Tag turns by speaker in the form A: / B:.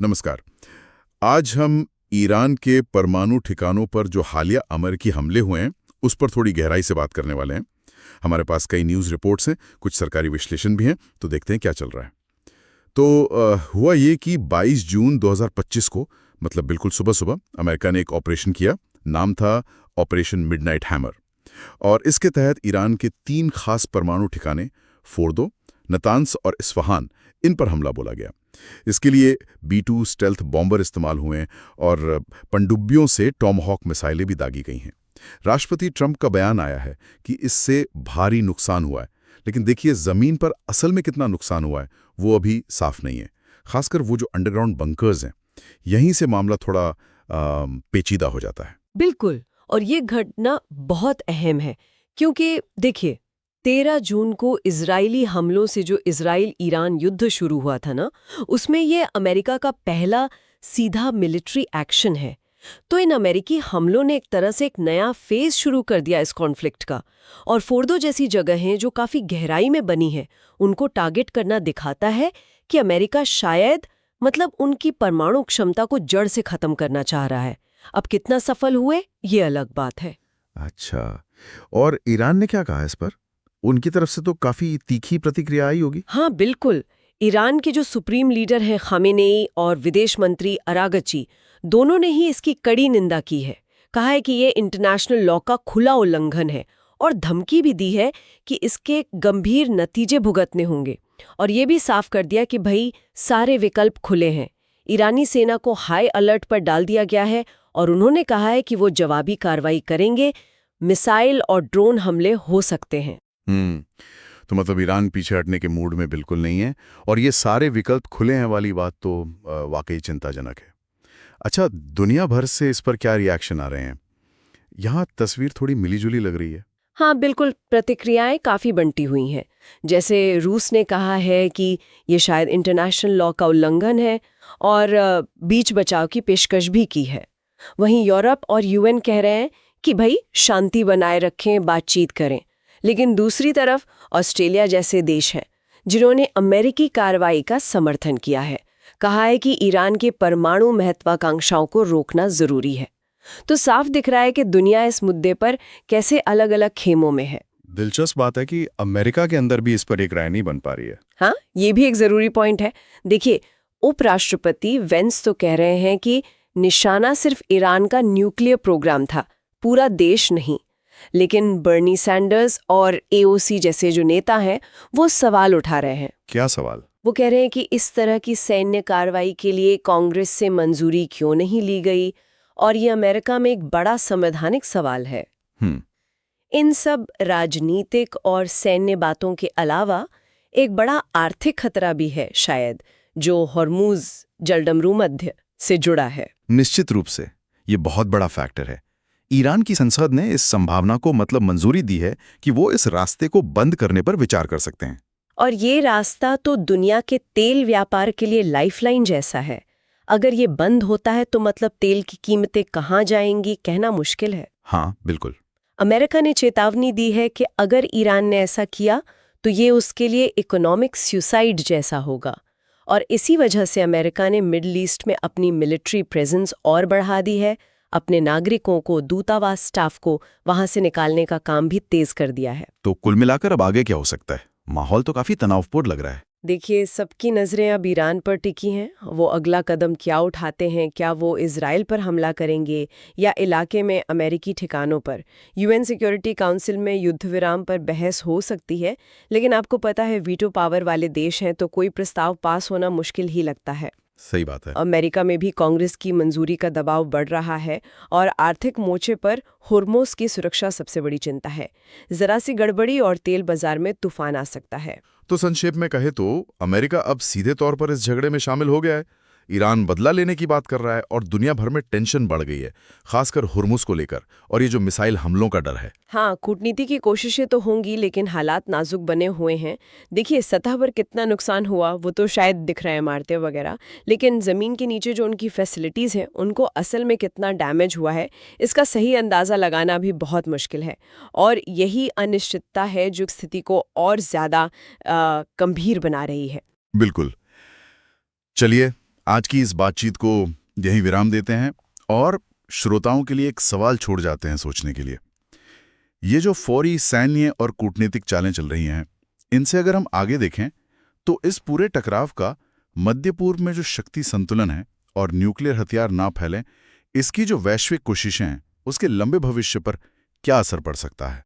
A: नमस्कार। आज हम ईरान के परमाणु ठिकानों पर जो हालिया अमेरिकी हमले हुए हैं उस पर थोड़ी गहराई से बात करने वाले हैं। हमारे पास कई न्यूज़ रिपोर्ट्स हैं, कुछ सरकारी विश्लेषण भी हैं, तो देखते हैं क्या चल रहा है। तो हुआ ये कि 22 जून 2025 को, मतलब बिल्कुल सुबह सुबह, अमेरिका ने एक ऑपरेशन किया। नाम था ऑपरेशन मिडनाइट हैमर। और इसके तहत ईरान के 3 खास परमाणु ठिकाने फोर्दो, नतान्स और इस्फहान, इन पर हमला बोला गया। इसके लिए B-2 स्टेल्थ बॉम्बर इस्तेमाल हुए हैं और पनडुब्बियों से टॉमहॉक मिसाइलें भी दागी गई हैं। राष्ट्रपति ट्रंप का बयान आया है कि इससे भारी नुकसान हुआ है, लेकिन देखिए जमीन पर असल में कितना नुकसान हुआ है वो अभी साफ नहीं है। खासकर वो जो अंडरग्राउंड बंकर्स हैं, यहीं से मामला थोड़ा पेचीदा हो जाता है।
B: बिल्कुल। और ये घटना बहुत अहम है क्योंकि देखिए 13 जून को इजरायली हमलों से जो इजराइल ईरान युद्ध शुरू हुआ था ना, उसमें ये अमेरिका का पहला सीधा मिलिट्री एक्शन है। तो इन अमेरिकी हमलों ने एक तरह से एक नया फेज शुरू कर दिया इस कॉन्फ्लिक्ट का। और फोर्दो जैसी जगहें जो काफी गहराई में बनी हैं, उनको टारगेट करना दिखाता है कि अमेरिका शायद उनकी परमाणु क्षमता को जड़ से खत्म करना चाह रहा है। अब कितना सफल हुए ये अलग बात है।
C: अच्छा, और ईरान ने क्या कहा इस पर? उनकी तरफ से तो काफी तीखी प्रतिक्रिया आई होगी।
B: हाँ बिल्कुल। ईरान के जो सुप्रीम लीडर हैं खामेनेई और विदेश मंत्री अरागची, दोनों ने ही इसकी कड़ी निंदा की है। कहा है कि ये इंटरनेशनल लॉ का खुला उल्लंघन है और धमकी भी दी है कि इसके गंभीर नतीजे भुगतने होंगे। और ये भी साफ कर दिया कि भाई सारे विकल्प खुले हैं। ईरानी सेना को हाई अलर्ट पर डाल दिया गया है और उन्होंने कहा है कि वो जवाबी कार्रवाई करेंगे। मिसाइल और ड्रोन हमले हो सकते हैं।
C: तो मतलब ईरान पीछे हटने के मूड में बिल्कुल नहीं है, और ये सारे विकल्प खुले हैं वाली बात तो वाकई चिंताजनक है। अच्छा, दुनिया भर से इस पर क्या रिएक्शन आ रहे हैं? यहाँ तस्वीर थोड़ी मिलीजुली लग रही है।
B: हाँ बिल्कुल, प्रतिक्रियाएं काफ़ी बंटी हुई हैं। जैसे रूस ने कहा है कि ये शायद इंटरनेशनल लॉ का उल्लंघन है और बीच बचाव की पेशकश भी की है। वहीं यूरोप और UN कह रहे हैं कि भाई शांति बनाए रखें, बातचीत करें। लेकिन दूसरी तरफ ऑस्ट्रेलिया जैसे देश हैं जिन्होंने अमेरिकी कार्रवाई का समर्थन किया है। कहा है कि ईरान के परमाणु महत्वाकांक्षाओं को रोकना जरूरी है। तो साफ दिख रहा है कि दुनिया इस मुद्दे पर कैसे अलग अलग खेमों में है।
D: दिलचस्प बात है कि अमेरिका के अंदर भी इस पर एक राय नहीं बन पा रही है।
B: हाँ, ये भी एक जरूरी पॉइंट है। देखिए, उपराष्ट्रपति वेंस तो कह रहे हैं कि निशाना सिर्फ ईरान का न्यूक्लियर प्रोग्राम था, पूरा देश नहीं। लेकिन बर्नी सैंडर्स और AOC जैसे जो नेता हैं वो सवाल उठा रहे हैं।
D: क्या सवाल?
B: वो कह रहे हैं कि इस तरह की सैन्य कार्रवाई के लिए कांग्रेस से मंजूरी क्यों नहीं ली गई, और ये अमेरिका में एक बड़ा संवैधानिक सवाल है। इन सब राजनीतिक और सैन्य बातों के अलावा एक बड़ा आर्थिक खतरा भी है शायद, जो हॉर्मुज जलडमरू मध्य से जुड़ा है।
D: निश्चित रूप से ये बहुत बड़ा फैक्टर है। ईरान की संसद ने इस संभावना को मंजूरी दी है कि वो इस रास्ते को बंद करने पर विचार कर सकते हैं।
B: और ये रास्ता तो दुनिया के तेल व्यापार के लिए लाइफलाइन जैसा है। अगर ये बंद होता है तो तेल की कीमतें कहाँ जाएंगी, कहना मुश्किल है।
D: हाँ बिल्कुल।
B: अमेरिका ने चेतावनी दी है कि अगर ईरान ने ऐसा किया तो ये उसके लिए इकोनॉमिक सुसाइड जैसा होगा। और इसी वजह से अमेरिका ने मिडल ईस्ट में अपनी मिलिट्री प्रेजेंस और बढ़ा दी है। अपने नागरिकों को, दूतावास स्टाफ को वहां से निकालने का काम भी तेज कर दिया है।
D: तो कुल मिलाकर अब आगे क्या हो सकता है? माहौल तो काफी तनावपूर्ण लग रहा है।
B: देखिए, सबकी नज़रें अब ईरान पर टिकी हैं। वो अगला कदम क्या उठाते हैं? क्या वो इजराइल पर हमला करेंगे या इलाके में अमेरिकी ठिकानों पर? UN सिक्योरिटी काउंसिल में युद्ध विराम पर बहस हो सकती है, लेकिन आपको पता है वीटो पावर वाले देश हैं तो कोई प्रस्ताव पास होना मुश्किल ही लगता है।
D: सही बात है।
B: अमेरिका में भी कांग्रेस की मंजूरी का दबाव बढ़ रहा है और आर्थिक मोर्चे पर होर्मुज की सुरक्षा सबसे बड़ी चिंता है। जरा सी गड़बड़ी और तेल बाजार में तूफान आ सकता है।
A: तो संक्षेप में कहे तो अमेरिका अब सीधे तौर पर इस झगड़े में शामिल हो गया है। ईरान बदला लेने की बात कर रहा है और दुनिया भर में टेंशन बढ़ गई है, खासकर हुर्मुज को लेकर, और ये जो मिसाइल हमलों का डर है।
B: हाँ, कूटनीति की कोशिशें तो होंगी लेकिन हालात नाजुक बने हुए हैं। देखिए, सतह पर कितना नुकसान हुआ वो तो शायद दिख रहा है, इमारतें वगैरह, लेकिन ज़मीन के नीचे जो उनकी फैसिलिटीज़ हैं उनको असल में कितना डैमेज हुआ है इसका सही अंदाज़ा लगाना भी बहुत मुश्किल है। और यही अनिश्चितता है जो स्थिति को और ज़्यादा गंभीर बना रही है।
A: बिल्कुल। चलिए
C: आज की इस बातचीत को यहीं विराम देते हैं और श्रोताओं के लिए एक सवाल छोड़ जाते हैं सोचने के लिए। ये जो फौरी सैन्य और कूटनीतिक चालें चल रही हैं, इनसे अगर हम आगे देखें तो इस पूरे टकराव का मध्य पूर्व में जो शक्ति संतुलन है और न्यूक्लियर हथियार ना फैलें, इसकी जो वैश्विक कोशिशें हैं, उसके लंबे भविष्य पर क्या असर पड़ सकता है?